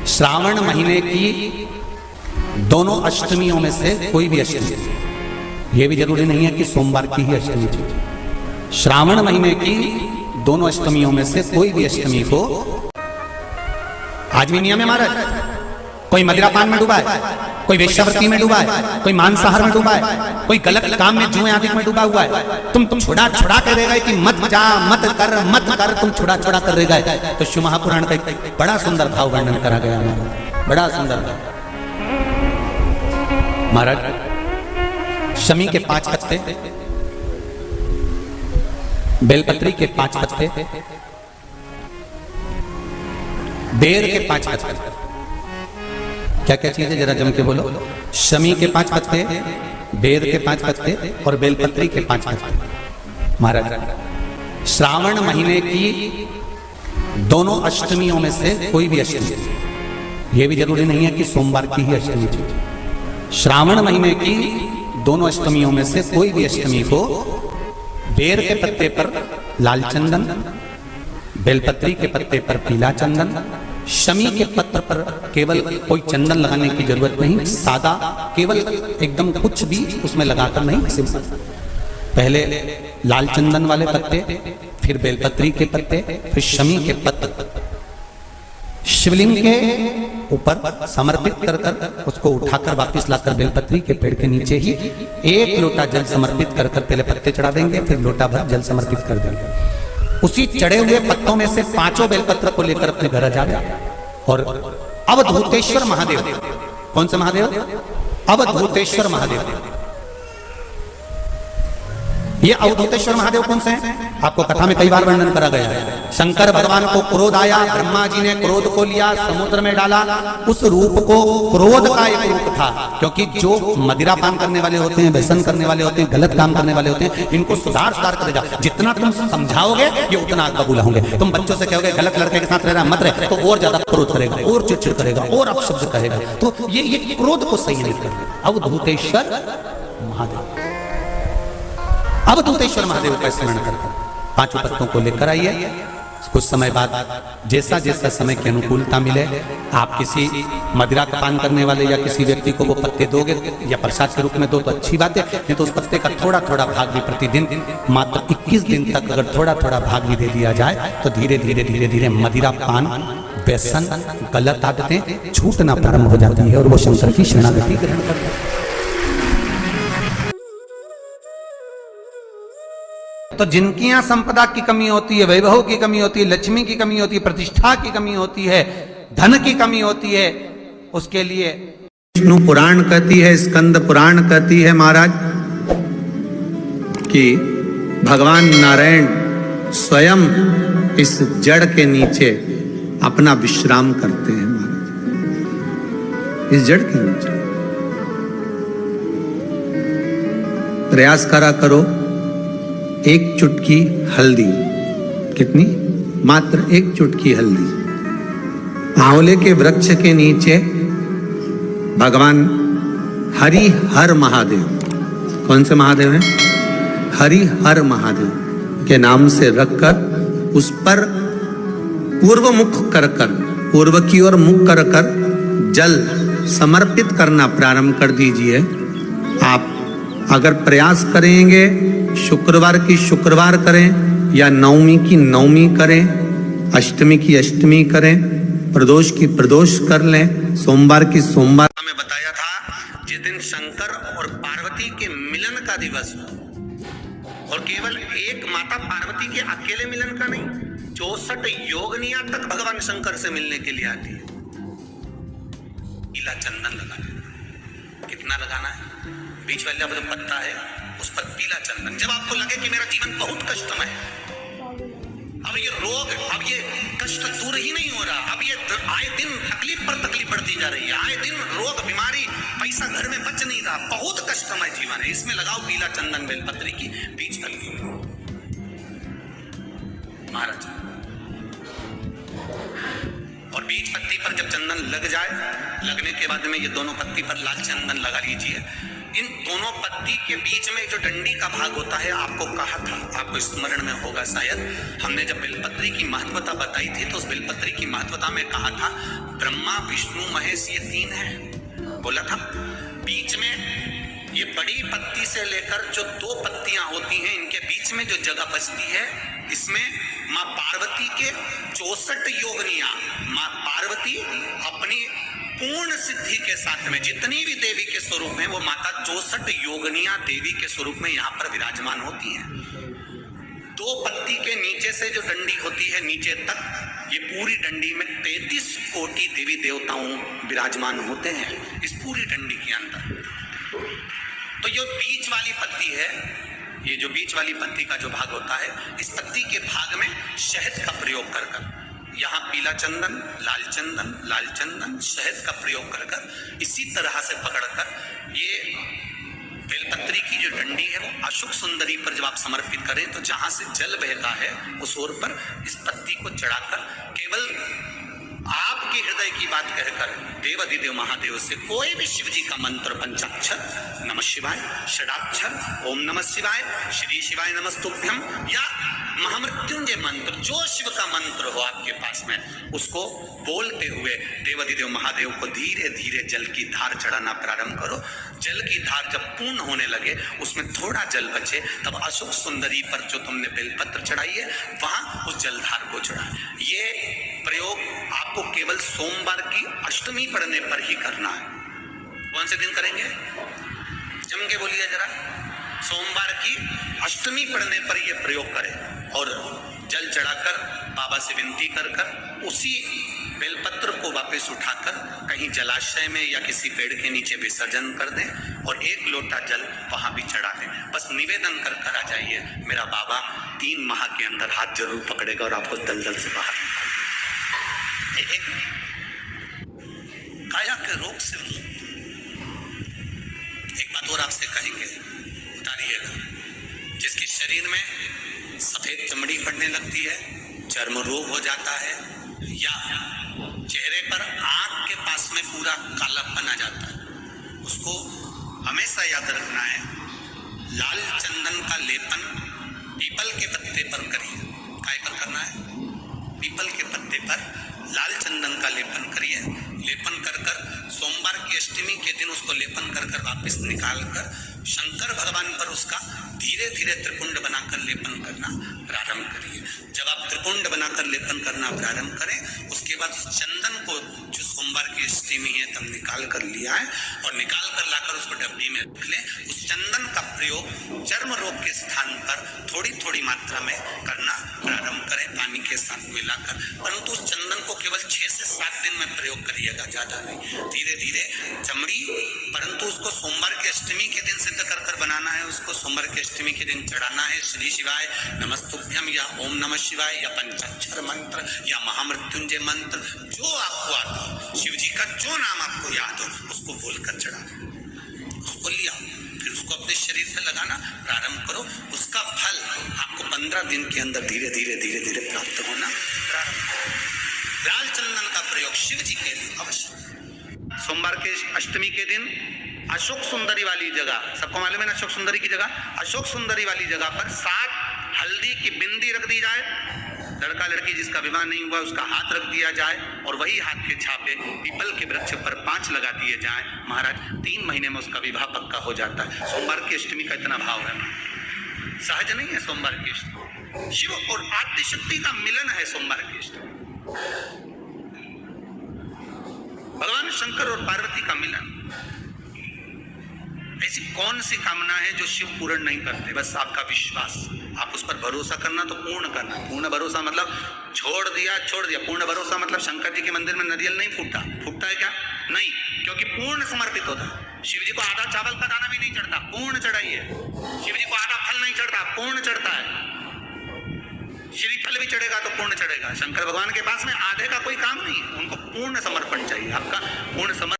श्रावण महीने की दोनों अष्टमियों में से कोई भी अष्टमी, यह भी जरूरी नहीं है कि सोमवार की ही अष्टमी चाहिए। श्रावण महीने की दोनों अष्टमियों में से कोई भी अष्टमी को, आज भी नियम है महाराज, कोई मदिरापान में डूबा है, कोई वेश्यावृत्ति में डूबा है, कोई मांसाहार में डूबा है, कोई गलत काम में जुए आदि में डूबा हुआ है, तुम छुड़ा कर रह गए कि मत जा मत कर, तुम छुड़ा कर रह गए। तो शिव महापुराण का एक बड़ा सुंदर भाव वर्णन करा गया हमारा, बड़ा सुंदर महाराज। शमी के 5 पत्ते, बेलपत्री के 5 पत्ते, बेर के 5 पत्ते, क्या क्या चीज है जरा जम के बोलो। शमी के 5 पत्ते, बेर के 5 पत्ते और बेलपत्री के 5 पत्ते। महाराज श्रावण महीने की दोनों अष्टमियों में से कोई भी अष्टमी, यह भी जरूरी नहीं है कि सोमवार की ही अष्टमी चाहिए। श्रावण महीने की दोनों अष्टमियों में से कोई भी अष्टमी को बेर के पत्ते पर लाल चंदन, बेलपत्री के पत्ते पर पीला चंदन, शमी के पत्र पर केवल कोई चंदन लगाने की जरूरत नहीं, सादा केवल एकदम कुछ भी उसमें लगाकर नहीं, सिंपल पहले लाल चंदन वाले पत्ते, फिर बेलपत्री के पत्ते, फिर शमी के पत्र शिवलिंग के ऊपर समर्पित कर उसको उठाकर वापस लाकर बेलपत्री के पेड़ के नीचे ही 1 लोटा जल समर्पित कर पहले पत्ते चढ़ा देंगे, फिर लोटा भर जल समर्पित कर देंगे। उसी चढ़े हुए पत्तों में से 5 बेलपत्र को लेकर अपने घर आ जाए और अवधूतेश्वर महादेव, कौन से महादेव? अवधूतेश्वर महादेव। ये अवधूतेश्वर महादेव कौन से हैं? आपको कथा में कई बार वर्णन करा गया है। शंकर भगवान को क्रोध आया, ब्रह्मा जी ने क्रोध को लिया, समुद्र में डाला। उस रूप को क्रोध का एक रूप था, क्योंकि जो मदिरापान करने वाले होते हैं, व्यसन करने वाले होते हैं, गलत काम करने वाले होते हैं, इनको सुधार करेगा। जितना तुम समझाओगे ये उतना बबूला होंगे। तुम बच्चों से कहोगे गलत लड़के के साथ रहना मत रहे, तो और ज्यादा क्रोध करेगा, और चिड़चिड़ करेगा, और अपशब्द कहेगा। तो ये क्रोध को सही नहीं करेगा। अवधूतेश्वर महादेव, अवधूतेश्वर महादेव का स्मरण करकर 5 पत्तों को लेकर आइए। कुछ समय बाद जैसा जैसा समय की अनुकूलता मिले, आप किसी मदिरा का पान करने वाले या किसी व्यक्ति को वो पत्ते दोगे या प्रसाद के रूप में दो तो अच्छी बात है, नहीं तो उस पत्ते का थोड़ा थोड़ा भाग भी प्रतिदिन मात्र 21 दिन तक अगर थोड़ा थोड़ा भाग भी दे दिया जाए तो धीरे धीरे मदिरा पान, व्यसन, गलत आदतें छूटना प्रारंभ हो जाती है और वो शंकर की शरणागति ग्रहण करते हैं। तो जिनकी यहाँ संपदा की कमी होती है, वैभव की कमी होती है, लक्ष्मी की कमी होती है, प्रतिष्ठा की कमी होती है, धन की कमी होती है, उसके लिए विष्णु पुराण कहती है, स्कंद पुराण कहती है महाराज कि भगवान नारायण स्वयं इस जड़ के नीचे अपना विश्राम करते हैं महाराज, इस जड़ के नीचे। प्रयास करो, 1 चुटकी हल्दी, कितनी? मात्र 1 चुटकी हल्दी, आंवले के वृक्ष के नीचे भगवान हरि हर महादेव, कौन से महादेव हैं? हरि हर महादेव के नाम से रखकर उस पर पूर्व मुख कर पूर्व की ओर मुख कर जल समर्पित करना प्रारंभ कर दीजिए। आप अगर प्रयास करेंगे, शुक्रवार की शुक्रवार करें या नवमी की नवमी करें, अष्टमी की अष्टमी करें, प्रदोष की प्रदोष कर लें, सोमवार की सोमवार। हमें बताया था जिस दिन शंकर और पार्वती के मिलन का दिवस हो, और केवल एक माता पार्वती के अकेले मिलन का नहीं, 64 योगनियां तक भगवान शंकर से मिलने के लिए आती है। पीला चंदन लगाना, कितना लगाना है? बीच वाला जो पत्ता है उस पर पीला चंदन। जब आपको लगे कि मेरा जीवन बहुत कष्टमय है, अब ये रोग, अब ये कष्ट दूर ही नहीं हो रहा, अब ये आए दिन तकलीफ पर तकलीफ बढ़ती जा रही है, आए दिन रोग, बीमारी, पैसा घर में बच नहीं रहा, बहुत कष्टमय जीवन है, इसमें लगाओ पीला चंदन बेलपत्री की बीज तलकी महाराज। और बीज पत्ती पर जब चंदन लग जाए, लगने के बाद में ये दोनों पत्ती पर लाल चंदन लगा लीजिए इन दोनों पत्ती के बीच में जो डंडी का भाग होता है, आपको कहा था, आपको स्मरण में होगा शायद, हमने जब बेलपत्री की महत्वता बताई थी तो उस बेलपत्री की महत्वता में कहा था ब्रह्मा विष्णु महेश ये तीन है, बोला था। बीच में ये बड़ी पत्ती से लेकर जो दो पत्तियां होती हैं, इनके बीच में जो जगह बचती है, इसमें माँ पार्वती के 64 योगनियां, माँ पार्वती अपनी पूर्ण सिद्धि के साथ में जितनी भी देवी के स्वरूप में, वो माता 64 योगनियां देवी के स्वरूप में यहाँ पर विराजमान होती हैं। दो पत्ती के नीचे से जो डंडी होती है नीचे तक, ये पूरी डंडी में 33 कोटि देवी देवताओं विराजमान होते हैं इस पूरी डंडी के अंदर। तो ये बीच वाली पत्ती है, ये जो बीच वाली पत्ती का जो भाग होता है, इस पत्ती के भाग में शहद का प्रयोग कर यहाँ पीला चंदन, लाल चंदन, शहद का प्रयोग कर इसी तरह से पकड़कर ये बेलपत्री की जो डंडी है वो अशोक सुंदरी पर जब आप समर्पित करें तो जहां से जल बहता है उस ओर पर इस पत्ती को चढ़ाकर केवल आपके हृदय की बात कहकर देवाधिदेव महादेव से कोई भी शिव जी का मंत्र, पंचाक्षर, नमः शिवाय, षडाक्षर, ओम नमः शिवाय, श्री शिवाय नमस्तुभ्यम, या महामृत्युंजय मंत्र, जो शिव का मंत्र हो आपके पास में, उसको बोलते हुए देवाधिदेव महादेव को धीरे धीरे जल की धार चढ़ाना प्रारंभ करो। जल की धार जब पूर्ण होने लगे, उसमें थोड़ा जल बचे, तब अशोक सुंदरी पर जो तुमने बेलपत्र चढ़ाई है वहां उस जलधार को चढ़ाए। ये प्रयोग आपको केवल सोमवार की अष्टमी पढ़ने पर ही करना है। कौन से दिन करेंगे? जम के बोलिए जरा। सोमवार की अष्टमी पढ़ने पर यह प्रयोग करें और जल चढ़ाकर बाबा से विनती कर उसी बेलपत्र को वापस उठाकर कहीं जलाशय में या किसी पेड़ के नीचे विसर्जन कर दें और 1 लोटा जल वहां भी चढ़ा दें। बस निवेदन कर आ जाइए, मेरा बाबा 3 माह के अंदर हाथ जरूर पकड़ेगा और आपको दलदल से बाहर। एक काया के रोग से एक बात और आपसे कहेंगे, उतारिएगा। जिसके शरीर में सफेद चमड़ी पड़ने लगती है, चर्म रोग हो जाता है, या चेहरे पर आंख के पास में पूरा कालापन आ जाता है, उसको हमेशा याद रखना है, लाल चंदन का लेपन पीपल के पत्ते पर करिए। काय पर करना है? पीपल के पत्ते पर लाल चंदन का लेपन करिए। लेपन कर सोमवार की अष्टमी के दिन उसको लेपन कर वापस निकाल कर शंकर भगवान पर उसका धीरे धीरे त्रिपुंड बनाकर लेपन करना प्रारंभ करिए। जब आप त्रिपुंड बनाकर लेपन करना प्रारंभ करें, उसके बाद उस चंदन को जो सोमवार की अष्टमी है तब निकाल कर लिया है और निकाल कर लाकर उसको डब्बी में रख लें। उस चंदन का प्रयोग चर्म रोग के स्थान पर थोड़ी थोड़ी मात्रा में करना प्रारंभ करें, पानी के साथ मिलाकर। परंतु उस चंदन को केवल 6 से 7 दिन में प्रयोग करिएगा, ज्यादा नहीं। धीरे धीरे चमड़ी, परंतु उसको सोमवार की अष्टमी के दिन सिद्ध कर बनाना है। उसको सोमवार की अष्टमी के दिन चढ़ाना है श्री शिवाय नमस्तुभ्यम या ओम नमः शिवाय या पंचाक्षर मंत्र या महामृत्युंजय मंत्र, जो आपको आता हो, शिव जी का जो नाम आपको याद हो, उसको बोलकर चढ़ा, उसको लिया, फिर उसको अपने शरीर पे लगाना प्रारंभ करो। उसका फल आपको 15 दिन के अंदर धीरे धीरे धीरे धीरे प्राप्त होना प्रारंभ। लाल चंदन का प्रयोग शिव जी के लिए अवश्य। सोमवार के अष्टमी के दिन अशोक सुंदरी वाली जगह, सबको मालूम है ना अशोक सुंदरी की जगह, अशोक सुंदरी वाली जगह पर 7 हल्दी की बिंदी रख दी जाए। लड़का लड़की जिसका विवाह नहीं हुआ उसका हाथ रख दिया जाए और वही हाथ के छापे पीपल के वृक्ष पर 5 लगा दिए जाए। महाराज 3 महीने में उसका विवाह पक्का हो जाता है। सोमवार की अष्टमी का इतना भाव है, सहज नहीं है। सोमवार की अष्टमी शिव और आद्य शक्ति का मिलन है। सोमवार की अष्टमी भगवान शंकर और पार्वती का मिलन। ऐसी कौन सी कामना है जो शिव पूर्ण नहीं करते? बस आपका विश्वास, आप उस पर भरोसा करना तो पूर्ण करना। पूर्ण भरोसा मतलब छोड़ दिया। पूर्ण भरोसा मतलब शंकर जी के मंदिर में नारियल नहीं फूटता है क्या? नहीं, क्योंकि पूर्ण समर्पित होता है। शिव जी को आधा चावल का दाना भी नहीं चढ़ता, पूर्ण चढ़ाइए। शिव जी को आधा फल नहीं चढ़ता, पूर्ण चढ़ता है। श्रीफल भी चढ़ेगा तो पूर्ण चढ़ेगा। शंकर भगवान के पास में आधे का कोई काम नहीं, उनको पूर्ण समर्पण चाहिए। आपका पूर्ण समर्पण